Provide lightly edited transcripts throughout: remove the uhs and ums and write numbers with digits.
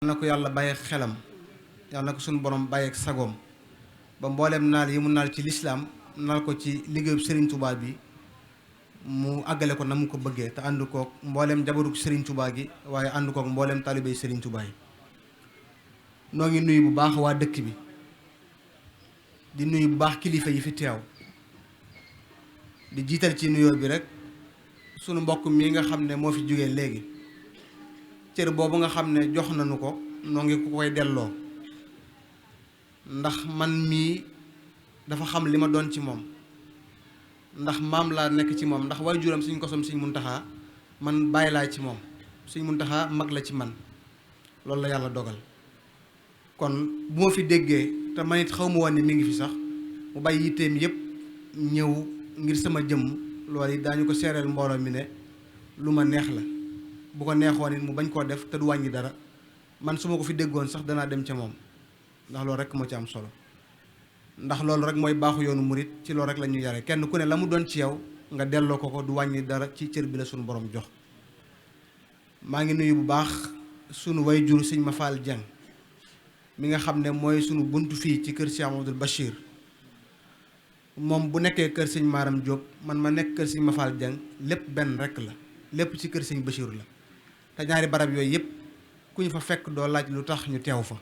na ko yàlla bàyyi xelam yàlla na ko suñu borom bàyyi ak sagoom ba mbooleem naal yi mu naal ci lislaam naal ko ci liggéeyu Serigne Touba bi mu àggale ko na mu ko bëggee te ànd koog mbooleem jabaru Serigne Touba gi waaye ànd koog mbooleem taalibey Serigne Touba yi. noo ngi nuyu bu baax waa dëkk bi di nuyu bu baax kilifa yi fi teew di jiital ci nuyoo bi rek sunu mbokk mi nga xam ne moo fi jógee léegi cër boobu nga xam ne jox nañu ko noo ngi ku koy delloo ndax man mii dafa xam li ma doon ci moom ndax maam laa nekk ci moom ndax waajuram Sëriñ Kosom Sëriñ Muntaxa man bàyyi laa ci moom Sëriñ Muntaxa mag la ci man loolu la yàlla dogal kon bu ma fi déggee te man it xaw ma woon ne mi ngi fi sax mu bàyyi yitteem yëpp ñëw ngir sama jëmm loolu it daañu ko seereel mbooloo mi ne lu ma neex la bu ko neexoon it mu bañ koo def te du wàññi dara man su ma ko fi déggoon sax danaa dem ca moom ndax loolu rek moo ci am solo ndax loolu rek mooy baaxu yoonu murit ci loolu rek la ñu yare kenn ku ne la mu doon ci yow nga delloo ko du wàññi dara ci cër bi la suñu borom jox. maa ngi nuyu bu baax sunu wayjur sëñ Mafal Dieng mi nga xam ne mooy sunu buntu fii ci kër Cheikh Amadou Bachir moom bu nekkee kër sëñ Maram Diop man ma nekk kër sëñ Mafal Dieng lépp benn rek la lépp ci kër sëñ Bachir la te ñaari barab yooyu yëpp ku ñu fa fekk doo laaj lu tax ñu teew fa.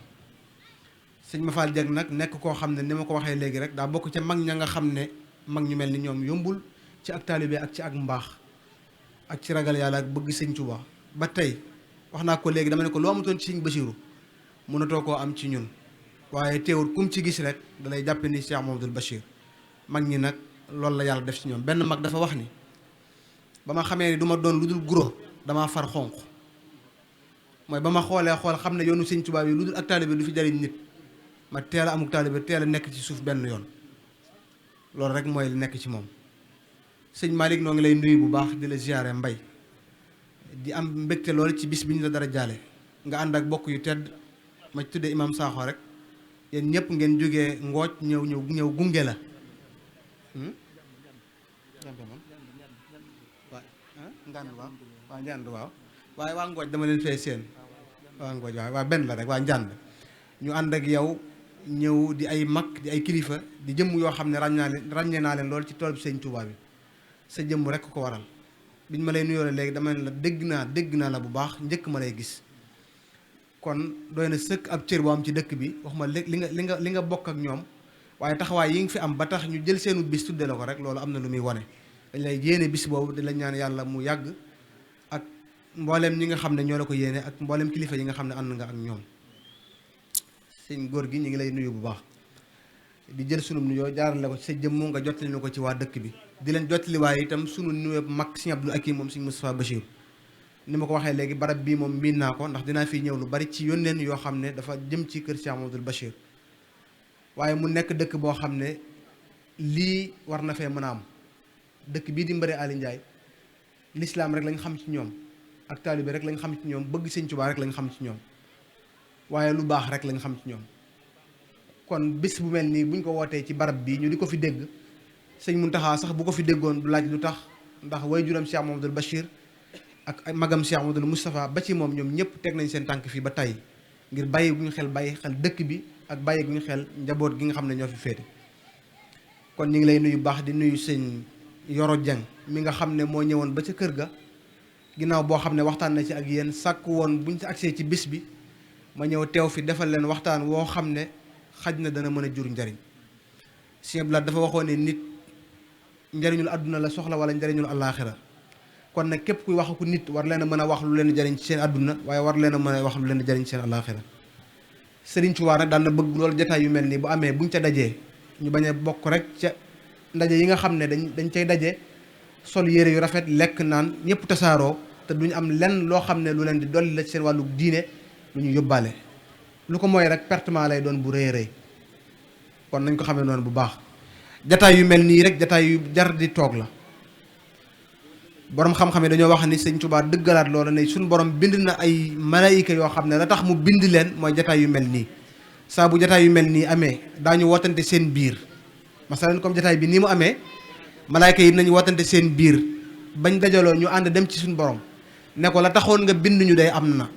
sëñ Mafal Dieng nag nekk koo xam ne ni ma ko waxee léegi rek daa bokk ca mag ña nga xam ne mag ñu mel ni ñoom yombul ci ak taalibe ak ci ak mbaax ak ci ragal yàlla ak bëgg sëñ Tuubaa ba tey wax naa ko léegi dama ne ko loo amutoon ci sëñ Basiiru mënatoo koo am ci ñun waaye teewul kum ci gis rek dalay jàppe ni Cheikh Mamadou Bachir mag ñi nag loolu la yàlla def ci ñoom benn mag dafa wax ni ba ma xamee ni du ma doon lu dul guro damaa far xonq mooy ba ma xoolee xool xam ne yoonu sëñ Tuubaa bi lu dul ak taalibe du fi jariñ nit ma teel a amuk taalibe teel a nekk ci suuf benn yoon loolu rek mooy li nekk ci moom. sëñ Malick noo ngi lay nuyu bu baax di la ziyaare mbay di am mbégte loolu ci bis bi ñu la dara jaale nga ànd ak bokk yu tedd ma tuddee imam Sakho rek yéen ñëpp ngeen jógee ngooj ñëw gunge la njànd waaw waaye waa ngooj dama leen fee seen waa ngooj waa benn la rek waa njànd ñu ànd ak yow ñëw di ay mag di ay kilifa di jëmm yoo xam ne ràññee naa leen lool ci tool bi sëñ Touba bi sa jëmm rek ko waral biñ ma lay nuyoo la léegi dama ne la dégg naa la bu baax njëkk ma lay gis kon doy na sëkk ab cër boo am ci dëkk bi wax ma li nga bokk ak ñoom waaye taxawaay yi nga fi am ba tax ñu jël seenu bis tudde la ko rek loolu am na lu muy wane dañ lay yéene bis boobu di la ñaan yàlla mu yàgg ak mbooleem ñi nga xam ne ñoo la ko yéene ak mbooleem kilifa yi nga xam ne ànd nga ak ñoom sëñ góor gi ñu ngi lay nuyu bu baax di jël sunu nuyoo jaarale ko ci sa jëmm nga jottali ko ci waa dëkk bi di leen jottali waaye itam sunu nuyoo mag sëñ Abdou Akim moom sëñ Moustapha Bachir ni ma ko waxee léegi barab bii moom miin naa ko ndax dinaa fi ñëw lu bari ci yónneen yoo xam ne dafa jëm ci kër Cheikh Amadou Bachir waaye mu nekk dëkk boo xam ne lii war na fee mën a am dëkk bii di Mbare Ali Ndiaye lislaam rek lañ xam ci ñoom ak taalibe rek lañ xam ci ñoom bëgg sëñ Tuubaa rek lañ xam ci ñoom waaye lu baax rek lañ xam ci ñoom kon bis bu mel nii buñ ko wootee ci barab bii ñu di ko fi dégg sëñ Muntaxa sax bu ko fi déggoon du laaj lu tax ndax waajuram Cheikh Mamadou Bachir ak magam Cheikh Mamadou Moustapha ba ci moom ñoom ñëpp teg nañ seen tànk fii ba tey ngir bàyyi gu ñu xel dëkk bi ak bàyyi gu ñu xel njaboot gi nga xam ne ñoo fi féete kon ñu ngi lay nuyu baax di nuyu sëñ Yoro Dieng mi nga xam ne moo ñëwoon ba ca kër ga ginnaaw boo xam ne waxtaan na ci ak yéen sàkk woon buñ ci agsee ci bis bi ma ñëw teew fi defal leen waxtaan woo xam ne xaj na dana mën a jur njariñ Sëñ Abdou Lahad dafa waxoon ne nit njariñul àdduna la soxla wala njariñul àllaaxira kon nag képp kuy wax ku nit war leen a mën a wax lu leen jariñ ci seen àdduna waaye war leen a mën a wax lu leen jariñ ci seen àllaaxira Sëriñ Tuubaa nag daan na bëgg loolu jataay yu mel nii bu amee buñ ca dajee ñu bañ a bokk rek ca ndaje yi nga xam ne dañ cay daje sol yére yu rafet lekk naan ñëpp tasaaroo te duñu am lenn loo xam ne lu leen di dolli la ci seen wàllu diine lu ñu yóbbaale lu ko mooy rek pertement lay doon bu rëy rëy kon nañ ko xamee noonu bu baax jataay yu mel nii rek jataay yu jar di toog la borom xam-xam yi dañoo wax ni sëñ Tuubaa dëggalaat loola ne suñu borom bind na ay malaayika yoo xam ne la tax mu bind leen mooy jataay yu mel nii saa bu jataay yu mel nii amee daañu wootante seen biir masalan comme jataay bi nii mu amee malaayika yi nañu wootante seen biir bañ dajaloo ñu ànd dem ci suñu borom ne ko la taxoon nga bind ñu day am na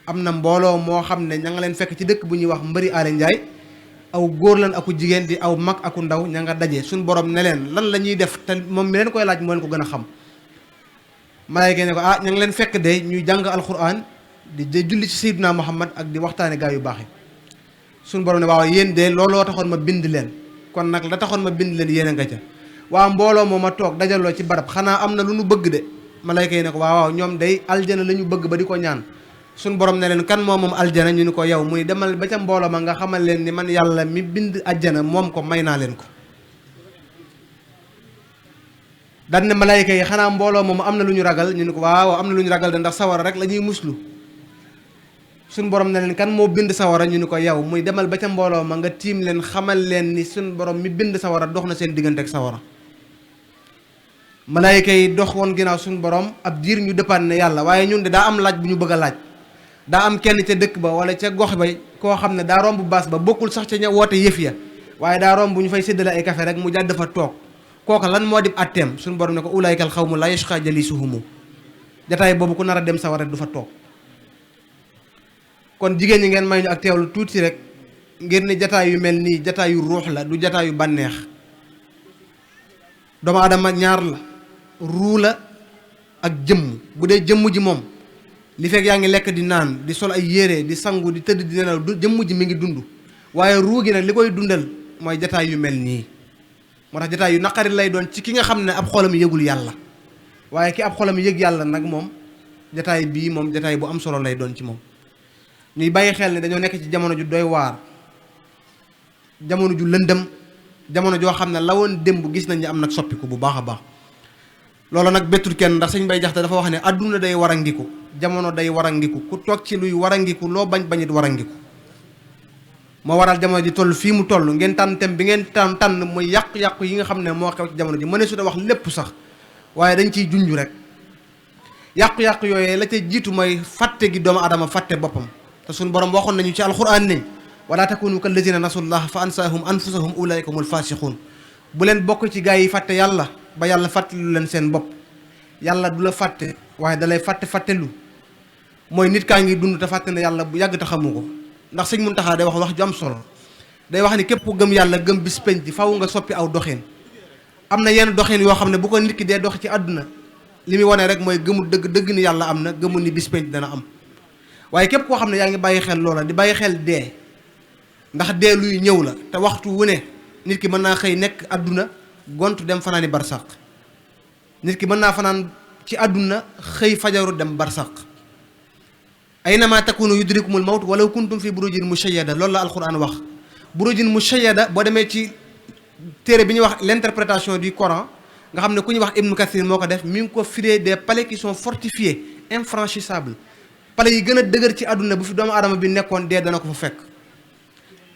am na mbooloo moo xam ne ña nga leen fekk ci dëkk bu ñuy wax Mbëri Aale Njaay aw góor lan aku jigéen di aw mag aku ndaw ña nga daje suñ borom ne leen lan la ñuy def te moom mi leen koy laaj moo leen ko gën a xam. malaayka ne ko ña ngi leen fekk de ñuy jàng alquran di julli ci Seydina Muhammad ak di waxtaane gaa yu baax yi suñ borom ne waaw yéen de looloo taxoon ma bind leen kon nag la taxoon ma bind leen yéen a nga ca waa mbooloo moo ma toog dajaloo ci barab xanaa am na lu nu bëgg de malaayka yi ne ko waaw ñoom day aljana la ñu bëgg ba di ko ñaan suñ borom ne leen kan moom aljana ñu ni ko yow muy demal ba ca mbooloo ma nga xamal leen ni man yàlla mi bind aljana moom ko may naa leen ko. daan ne malaayka yi xanaa mbooloo moom am na lu ñu ragal ñu ni ko waaw am na lu ñu ragal de ndax sawara rek la ñuy muslu suñ borom ne leen kan moo bind sawara ñu ni ko yow muy demal ba ca mbooloo ma nga tiim leen xamal leen ni suñ borom mi bind sawara dox na seen diggante ak sawara. malaayka yi dox woon ginnaaw suñ borom ab diir ñu dëppaat ne yàlla waaye ñun de daa am laaj bu ñu bëgg a laaj. daa am kenn ca dëkk ba wala ca gox ba koo xam ne daa romb baas ba bokkul sax ca ña woote yëf ya waaye daa romb bu ñu fay séddale ay café rek mu jàdd fa toog kooka lan moo di atteem suñu borom ne ko ulaykal xawmu la yashqa jalisuhumu jataay boobu ku nar a dem sawara du fa toog. kon jigéen ñi ngeen may ñu ak teewlu tuuti rek ngir ne jataay yu mel nii jataay yu ruux la du jataay yu bànneex. doomu aadama ñaar la ruu la ak jëmm bu dee jëmm ji moom li fekk yaa ngi lekk di naan di sol ay yére di sangu di tëdd di nelaw jëmm ji mi ngi dund waaye ruu gi nag li koy dundal mooy jataay yu mel nii. moo tax jataay yu naqari lay doon ci ki nga xam ne ab xolam yëgul yàlla waaye ki ab xolam yëg yàlla nag moom jataay bii moom jataay bu am solo lay doon ci moom. ñuy bàyyi xel ne dañoo nekk ci jamono ju doy waar jamono ju lëndëm jamono joo xam ne la woon démb gis nañ ne am nag soppiku bu baax a baax. loolu nag bettul kenn ndax sëñ Bay Jaxate dafa wax ne adduna day warangiku jamono day warangiku ku toog ci luy warangiku loo bañ bañit warangiku moo waral jamono ji toll fii mu toll ngeen tànn thème bi ngeen tànn mooy yàqu-yàqu yi nga xam ne moo xew ci jamono ji mëne su da wax lépp sax waaye dañ ciy junj rek yàqu-yàqu yooyee la ca jiitu mooy fàtte gi doomu adama fàtte boppam te suñu borom waxoon nañu ci alxuraan ne wala takunu kallazina nasullah fa ansahum anfusahum ulaika humul fasiqun bu leen bokk ci gaa yi fàtte yàlla ba yàlla fàttelu leen seen bopp yàlla du la fàtte waaye dalay fàttelu mooy nit kaa ngi dund te fàtte ne yàlla bu yàgg te xamu ko ndax sëñ Muntaxa day wax ju am solo day wax ni képp ku gëm yàlla gëm bis penc ci faw nga soppi aw doxin am na yenn doxin yoo xam ne bu ko nit ki dee dox ci àdduna li muy wane rek mooy gëmul dëgg ni yàlla am na gëmul ni bis penc dana am waaye képp koo xam ne yaa ngi bàyyi xel loola di bàyyi xel dee ndax dee luy ñëw la te waxtu wu ne nit ki mën naa xëy nekk àdduna gontu dem fanaani barsàq nit ki mën naa fanaan ci àdduna xëy fajaru dem barsàq aynama takunu yudrikumul mawt walaw kuntum fi burujin mushayyada loolu la alquran wax burujin mushayyada boo demee ci téere bi ñuy wax l'interprétation du Coran nga xam ne ku ñuy wax Ibn Kathir moo ko def mi ngi ko firee des palais qui sont fortifiés infranchissables palais yi gën a dëgër ci àdduna bu fi doomu aadama bi nekkoon dee dana ko fa fekk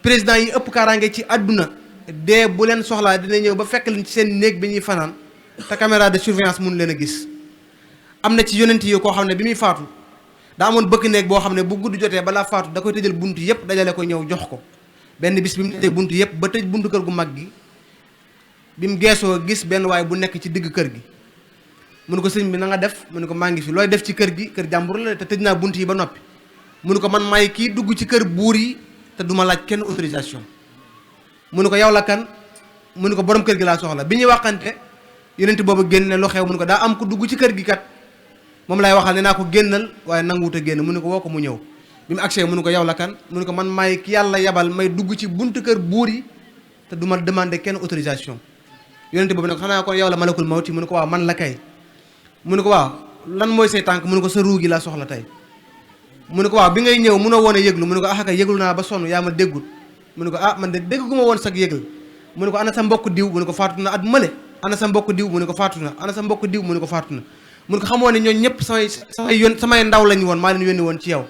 président yi ëpp kaaraange ci àdduna dee bu leen soxlaa dina ñëw ba fekk leen ci seen néeg bi ñuy fanaan te caméra de surveillance mun leen a gis am na ci yonent yi koo xam ne bi muy faatu daa amoon bëkk néeg boo xam ne bu gudd jotee balaa faatu da koy tëjal bunt yëpp dajale ko ñëw jox ko benn bis bi mu tëjee bunt yëpp ba tëj buntu kër gu mag gi bi mu geesoo gis benn waay bu nekk ci digg kër gi mu ne ko sëñ bi na nga def mu ne ko maa ngi fi looy def ci kër gi kër jàmbur la te tëj naa bunt yi ba noppi mu ne ko man maay kii dugg ci kër buur yi te duma laaj kenn autorisation mu ne ko yow la kan mu ne ko borom kër gi laa soxla bi ñuy waxante yonent boobu génne lu xew mu ne ko daa am ko dugg ci kër gi kat moom lay waxal ne naa ko génnal waaye nanguwut a génn mu ne ko woo ko mu ñëw bi mu agsee mu ne ko yow la kan mu ne ko man maay ki yàlla yabal may dugg ci buntu kër buur yi te du ma demander kenn autorisation yonent boobu ne ko xanaa kon yow la malakul mawti mu ne ko waaw man la kay mu ne ko waaw lan mooy say tànk mu ne ko sa ruu gi laa soxla tey mu ne ko waaw bi ngay ñëw munoo woon a yëglu mu ne ko ah kay yëglu naa ba sonn yaa ma déggut mu ne ko ah man de dégg gu ma woon sag yëgal mu ne ko ana sa mbokk diw mu ne ko faatu na at mële ana sa mbokk diw mu ne ko faatu na ana sa mbokk diw mu ne ko faatu na mu ne ko xamoo ne ñooñu ñëpp samay ndaw lañu woon maa leen yónni woon ci yow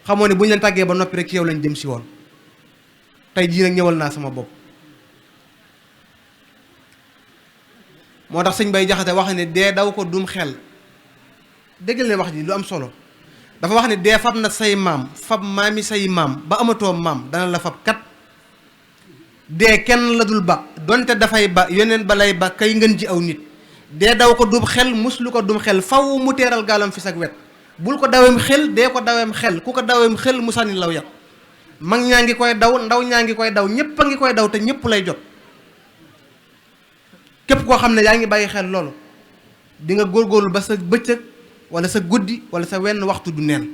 xamoo ne bu ñu leen tàggee ba noppi rek ci yow lañ jëm si woon tey jii nag ñëwal naa sama bopp moo tax sëñ Bay Jaxate wax ne dee daw ko dum xel déggal ne wax ji lu am solo dafa wax ne dee fab na say maam fab maami say maam ba amatoo maam dana la fab kat dee kenn la dul ba donte dafay ba yoneen ba lay ba kay ngeen ji aw nit dee daw ko dum xel muslu ko dum xel faw mu teeral gaalam fi sag wet bul ko daweem xel dee ko daweem xel ku ko daweem xel mu sànni law yat mag ñaa ngi koy daw ndaw ñaa ngi koy daw ñëpp a ngi koy daw te ñëpp lay jot képp koo xam ne yaa ngi bàyyi xel loolu di nga góorgóorlu ba sa bëccëg wala sa guddi wala sa wenn waxtu du neen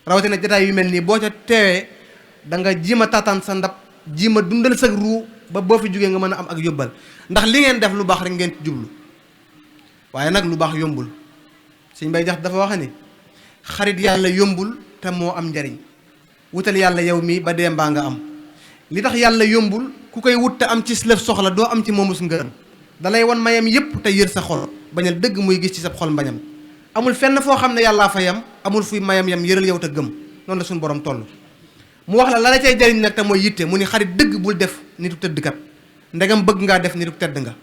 rawatina jotaay yu mel nii boo ca teewee da nga jiima taataan sa ndab jiima dundal sa ruu ba boo fi jógee nga mën a am ak yóbbal ndax li ngeen def lu baax rek ngeen ci jublu waaye nag lu baax yombul Sëñ Bay Jaxate dafa wax ni xarit yàlla yombul te moo am njariñ wutal yàlla yow mii ba dee mbaa nga am li tax yàlla yombul ku koy wut te am ci lëf soxla doo am ci moomus ngërëm dalay wan mayam yépp te yër sa xol bañal dëgg muy gis ci sa xol mbañam amul fenn foo xam ne yàllaa fa yam amul fuy mayam yam yëral yow te gëm noonu la suñu borom toll mu wax la la cay jariñ nag te mooy yitte mu ni xarit dëgg bul def nitu tëddkat ndegam bëgg ngaa def nitu tëdd nga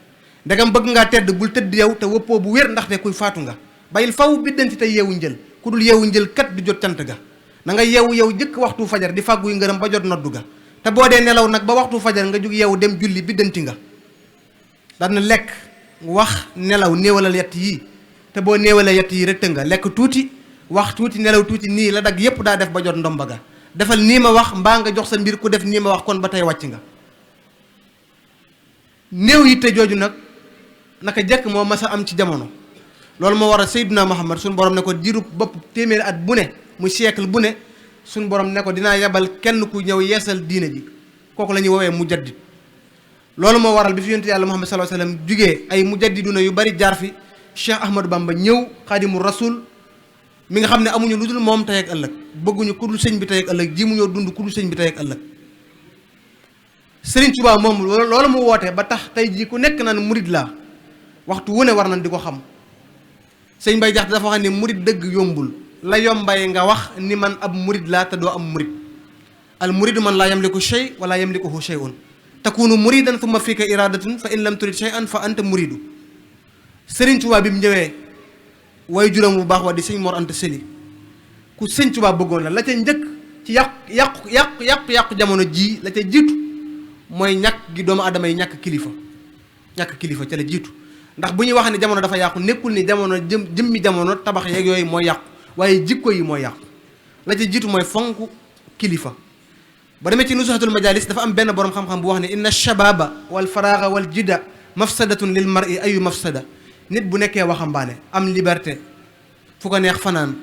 ndegam bëgg ngaa tedd bul tëdd yow te wëppoo bu wér ndaxte kuy faatu nga bayil faw biddanti te yeewu njël ku dul yeewu njël kat du jot cant ga na nga yeewu yow jëkk waxtu fajar di fàgguy ngërëm ba jot noddu ga te boo dee nelaw nag ba waxtu fajar nga jug yeewu dem julli biddanti nga daan na lekk wax nelaw néewalal yett yii te boo néewalee yett yii rek të nga lekk tuuti wax tuuti nelaw tuuti nii la dag yépp daa def ba jot ndomba ga defal nii ma wax mbaa nga jox sa mbir ku def nii ma wax kon ba tey wàcc nga néew yitte jooju nag naka jekk moo mas a am ci jamono loolu moo waral Seydina Muhammad suñu borom ne ko diiru bopp téeméeri at bu ne mu siècle bu ne suñu borom ne ko dinaa yebal kenn ku ñëw yeesal diine ji kooku la ñuy woowee mujaddid loolu moo waral bi fi yonent yàlla Muhammad sallallahu alayhi wasallam jugee ay mujaddiduna yu bari jaar fi Cheikh Ahmadou Bamba ñëw xaadimu rasul mi nga xam ne amuñu lu dul moom tey ak ëllëg bëgguñu ku dul sëñ bi tey ak ëllëg ji mu ñoo dund ku dul sëñ bi tey ak ëllëg Sëriñ Tuubaa moom loolu mu woote ba tax tey jii ku nekk naan murid laa waxtu wu ne war nañ di ko xam sëñ Bay Jaxate dafa wax ne murid dëgg yombul la yombay nga wax ni man ab murid laa te doo am murid al muridu man laa yamliku shay wala yamlikuhu shay'un takunu muridan thumma fika iradatun fa in lam turid shay'an fa anta muridu Sëriñ Tuubaa bi mu ñëwee way juróom bu baax wa di sëñ Mor Anta Sali ku sëñ Tuubaa bëggoon la ca njëkk ci yàqu jamono jii la ca jiitu mooy ñàkk gi doomu aadama yi ñàkk kilifa ca la jiitu ndax bu ñuy wax ne jamono dafa yàqu nekkul ni jamono jëmmi jamono tabax yeeg yooyu mooy yàqu waaye jikko yi mooy yàqu la ca jiitu mooy fonk kilifa ba demee ci nusuhatul majalis dafa am benn borom xam-xam bu wax ne inna shababa wal faraaga wal jida mafsadatun lil mar'i ayu mafsada nit bu nekkee waxambaane am liberté fu ko neex fanaan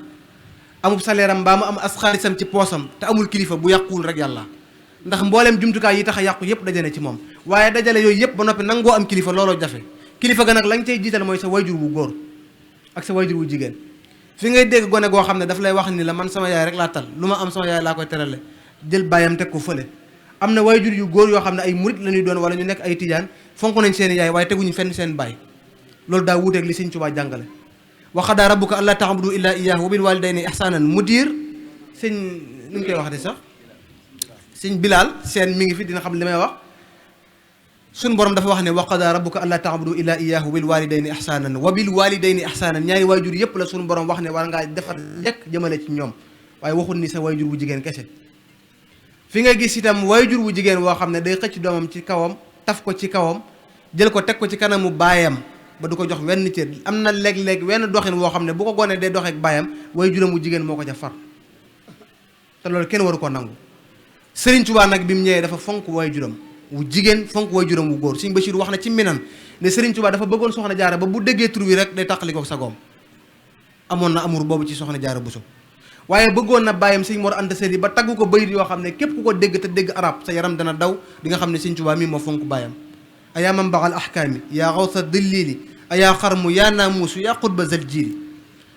amub salaire am mbaa mu am as xaalisam ci poosam te amul kilifa bu yàquwul rek yàlla ndax mbooleem jumtukaay yi tax a yàqu yëpp dajale ci moom waaye dajale yooyu yëpp ba noppi nangoo am kilifa looloo jafe kilifa ga nag lañ cay jiital mooy sa wayjur wu góor ak sa wayjur wu jigéen fi ngay dégg gone goo xam ne daf lay wax ni la man sama yaay rek laa tal lu ma am sama yaay laa koy terale jël bàyyam teg ko fële am na wayjur yu góor yoo xam ne ay murit la ñuy doon wala ñu nekk ay tijaan fonk nañ seen yaay waaye teguñu fenn seen baay loolu daa wuuteeg li Sëñ Tuubaa jàngale wa qadaa rabbuka allaa ta'budu illaa iyyaahu wa bil waalidayni ihsaanan mudir sëñ nu ñu koy waxate sax sëñ Bilaal seen mi ngi fi dina xam li may wax suñu borom dafa wax ne wa qadaa rabbuka allaa ta'budu illaa iyyaahu wa bil waalidayni ihsaanan wa bil waalidayni ihsaanan ñaari waajur yëpp la suñu borom wax ne war ngaa defar njëkk jëmale ci ñoom waaye waxul ni sa waajur bu jigéen kese fi nga gis itam waajur bu jigéen woo xam ne day xëcc doomam ci kawam taf ko ci kawam jël ko teg ko ci kanamu baayam ba du ko jox wenn cër am na léeg-léeg wenn doxin woo xam ne bu ko gonee day doxeek baayam waajuram bu jigéen moo ko ca far te loolu kenn waru ko nangu Sëriñ Tuubaa nag bi mu ñëwee dafa fonk waajuram wu jigéen fonk waajuram wu góor Sëriñ Basiiru wax na ci Minan ne Sëriñ Tuubaa dafa bëggoon Soxna Jaara ba bu déggee tur wi rek day tàqali ko sagoom amoon na amour boobu ci Soxna Jaara Buso waaye bëggoon na bàyyam Sëñ Mor Anta Sali ba taggu ko bayit yoo xam ne képp ku ko dégg te dégg arab sa yaram dana daw di nga xam ne Sëñ Tuubaa mii moo fonk bàyyam ayaa man baxal ahkaami yaa xawsa dillili ayaa xarmu yaa naamuusu yaa xutba zal jiili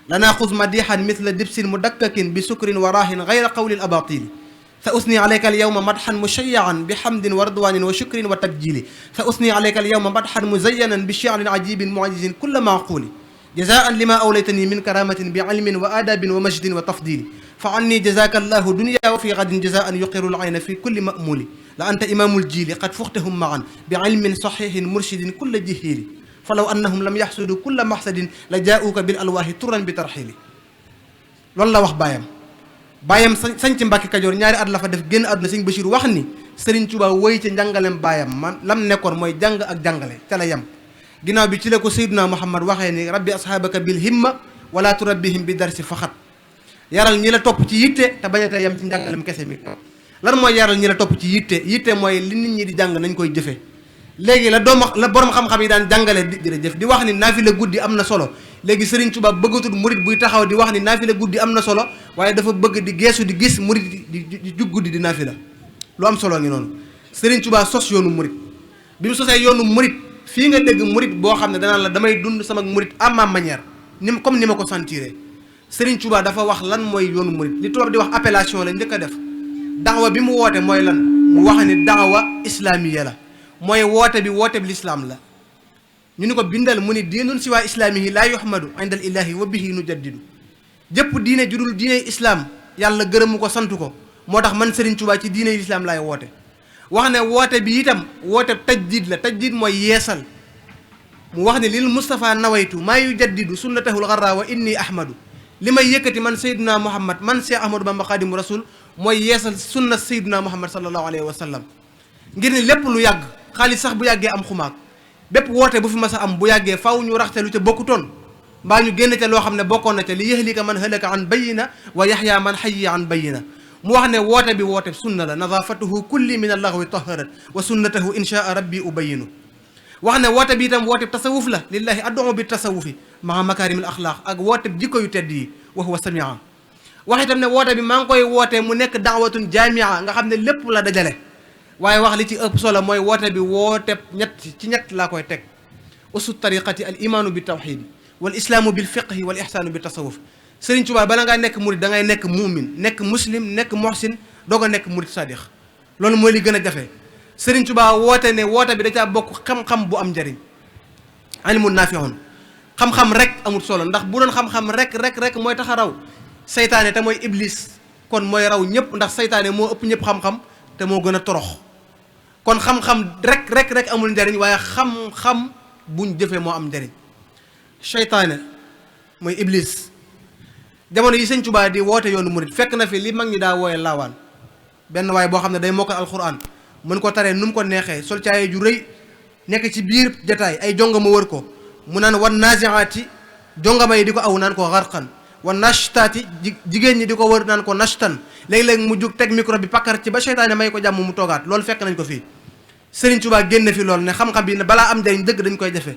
lanaa xuz madihan mithla dibsin mudakkakin bi sukrin wa raahin gayra qawlil abatili sa usni alayka alyawma madhan mushayyan bi hamdin wa ridwanin wa shukrin wa tabjili sa usni alayka alyawma madhan muzayyanan bi shi'rin ajibin mu'jizin kulla maaquli jazaan lima awlaytani min karamatin bi ilmin wa adabin wa majdin wa tafdili fa anni jazaka allahu dunya wa fi gadin jazaan yuqiru al-ayna fi kulli ma'muli la anta imamul jili qad fuxtahum ma'an bi ilmin sahihin murshidin kulla jihili falaw annahum lam yaxsudu kulla maxsadin la jaa'uuka bil alwaahi turan bi tarxili loolu la wax baayam sañ ci Mbàkke Kajoor ñaari at la fa def génn àdduna Sëñ Basiiru wax ni Sëriñ Tuubaa woy ca njàngalem baayam man lam nekkoon mooy jàng ak jàngale ca la yem ginnaaw bi ci la ko Seydina Muhammad waxee ni rabbi ashaabaka bil himma wala turabbihim bi darsi faxat yaral ñi la topp ci yitte te bañ a tey yem ci njàngalem kese mi. lan mooy yaral ñi la topp ci yitte mooy li nit ñi di jàng nañ koy jëfe léegi la borom xam-xam yi daan jàngale di jëf di wax ni naafila guddi am na solo léegi Serigne Touba bëggatul murit buy taxaw di wax ni naafila guddi am na solo waaye dafa bëgg di geesu di gis murit di jug guddi di naafila lu am solo ngi noonu. Serigne Touba sos yoonu murit bi mu sosee yoonu murit fii nga dégg murit boo xam ne danaan la damay dund sama murit à ma manière comme ni ma ko sentiré Serigne Touba dafa wax lan mooy yoonu murit li tubaab di wax appellation la njëkk a def daawa bi mu woote mooy lan mu wax ni daawa islamiya la mooy woote bi lislaam la ñu ni ko bindal mu ni diinun si waa islaamihi laa yuhmadu indal ilahi wa bihi nu jaddidu jëpp diine judul diine islaam yàlla gërëmu ko santu ko moo tax man Serigne Touba ci diine islaam laay woote wax ne woote bi itam woote tajdid la tajdid mooy yeesal mu wax ne lil Moustapha nawaytu maa yu jaddidu sunnatahul xarra wa inni ahmadu li may yëkkati man Seydina Muhammad man Cheikh Ahmadou Bamba Khadimu Rasul mooy yeesal sunna Seydina Muhammad sallallahu alayhi wa sallam ngir ni lépp lu yàgg xaalis sax bu yàggee am xumaag bépp woote bu fi mas a am bu yàggee faw ñu raxte lu ca bokkutoon mbaa ñu génn ca loo xam ne bokkoon na ca li yahlika man halaka an bayyina wa yaxya man hayya an bayyina mu wax ne woote bi woote sunna la nadafatuhu kulli min allaghwi taharat wa sunnatahu inshaa rabbi ubayinu wax ne woote bi itam woote tasawuf la lillahi ad'u bi tasawufi maa makarimil axlaaq ak woote jikko yu tedd yi wa huwa samia wax itam ne woote bi maa ngi koy wootee mu nekk daawatun jaamia nga xam ne lépp la dajale waaye wax li ci ëpp solo mooy woote bi woote ñett laa koy teg usu tariqati al imaanu bi tawxidi wal islaamu bil fiqhi wal ihsaanu bi tasawuf Serigne Touba bala ngaa nekk murid da ngay nekk muumin nekk muslim nekk muhsin doog a nekk murid sadix loolu mooy li gën a jafe Serigne Touba woote ne woote bi da caa bokk xam-xam bu am njëriñ ilmun naafihun xam-xam rek amul solo ndax bu doon xam-xam rek mooy tax a raw saytaane te mooy iblis kon mooy raw ñëpp ndax saytaane moo ëpp ñëpp xam-xam te moo gën a torox kon xam-xam rek amul njariñ waaye xam-xam buñ jëfee moo am njariñ seytaane mooy iblis jamono yi Sëñ Tuubaa di woote yoonu murit fekk na fi li mag ñi daa wooye laawaan benn waaye boo xam ne day mokkal alxuraan mën ko taree nu mu ko neexee sol caaye ju rëy nekk ci biir jataay ay jongama wër ko mu naan wan naziaati jongama yi di ko aw naan ko xarqan wan nashtaati jigéen ñi di ko wër naan ko nashtan léeg-léeg mu jug teg micro bi pakkar ci ba seytaane may ko jàmm mu toogaat loolu fekk nañ ko fii Serigne Touba génn fi loolu ne xam-xam bi ne balaa am njariñ dëgg dañ koy jafe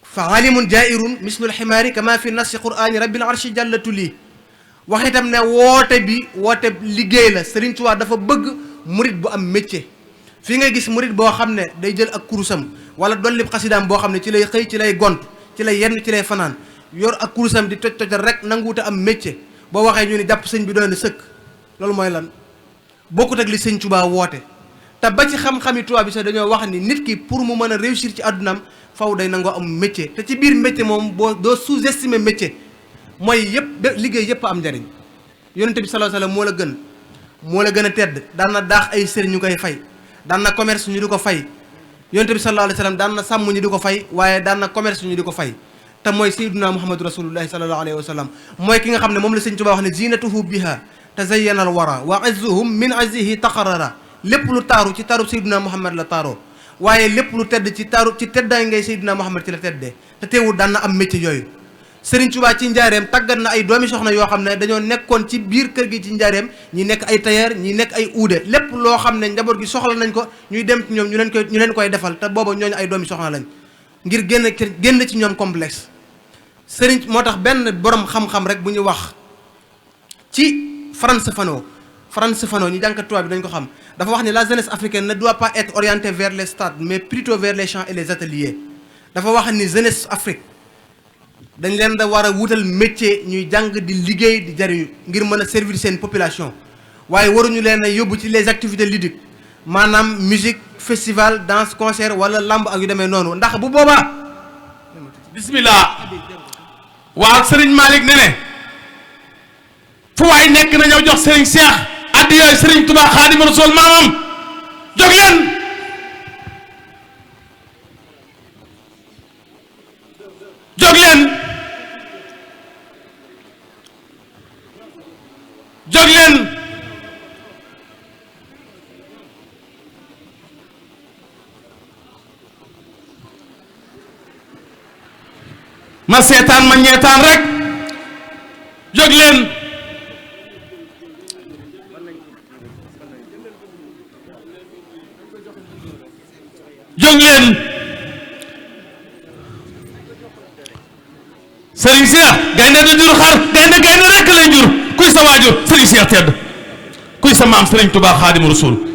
fa alimun jairun mislul ximaari kama fi nasi qur'ani rabbil arshi jàllatu lii wax itam ne woote liggéey la Serigne Touba dafa bëgg murit bu am métier fii ngay gis murit boo xam ne day jël ak kurusam wala dollib xasidaam boo xam ne ci lay xëy ci lay gont ci lay yenn ci lay fanaan yor ak kurusam di toj rek nanguwute am métier boo waxee ñu ni jàpp sëñ bi doy na sëkk loolu mooy lan bokkut ak li Sëñ Touba woote te ba ci xam-xami tubaab bi sax dañoo wax ni nit ki pour mu mën a réussir ci àddunaam faw day nangoo am métier te ci biir métier moom doo sous-estimer métier mooy yëpp liggéey yëpp am njariñ yonente bi sallallahu alayhi wasallam moo la gën a tedd daan na daax ay sëriñ ñu koy fay daan na commerce ñu di ko fay yonente bi sallallahu alayhi wasallam daan na sàmm ñu di ko fay waaye daan na commerce ñu di ko fay te mooy sayyiduna muhammadu rasulullahi sallallahu alayhi wa sallam mooy ki nga xam ne moom la Sëñ Tuubaa wax ne zinatuhu biha tazayyana al wara wa azzuhum min azzihi taqarrara lépp lu taaru ci taaru sayyiduna muhammad la taaroo waaye lépp lu tedd ci taaru ci teddaay ngay sayyiduna muhammad ci la teddee te teewul daan na am métier yooyu Sëriñ Tuubaa ci njaareem tàggat na ay doomi soxna yoo xam ne dañoo nekkoon ci biir kër gi ci njaareem ñi nekk ay tailleur ñi nekk ay uude lépp loo xam ne njaboot gi soxla nañ ko ñuy dem ci ñoom ñu leen koy defal te booba ñooñu ay doomi soxna lañ ngir génn ci ñoom complexe sëriñ moo tax benn borom xam-xam rek bu ñu wax ci Frantz Fanon ñi jànkat tubaab bi dañ ko xam dafa wax ni la jeunesse africaine ne doit pas être orientée vers les stades mais plutôt vers les champs et les ateliers dafa wax ni jeunesse Afrique dañ leen da war a wutal métier ñuy jàng di liggéey di jariñu ngir mën a servir seen population waaye waruñu leen a yóbbu ci les activités ludiques maanaam musique festival danse concert wala lamb ak yu demee noonu ndax bu boobaa bismillah waaw Serigne Malick ne fu waay nekk na ñëw jox Serigne Cheikh addi yooyu Serigne Touba Xaadimu Rasuul maamam jóg leen jóg leen jóg leen ma seetaan ma ñeetaan rek jóg leen jóg leen Serigne Cheikh gaynde du jur xar gaynde rek lay jur kuy sa waajur Serigne Cheikh tedd kuy sa maam Serigne Touba Xaadimu Rasuul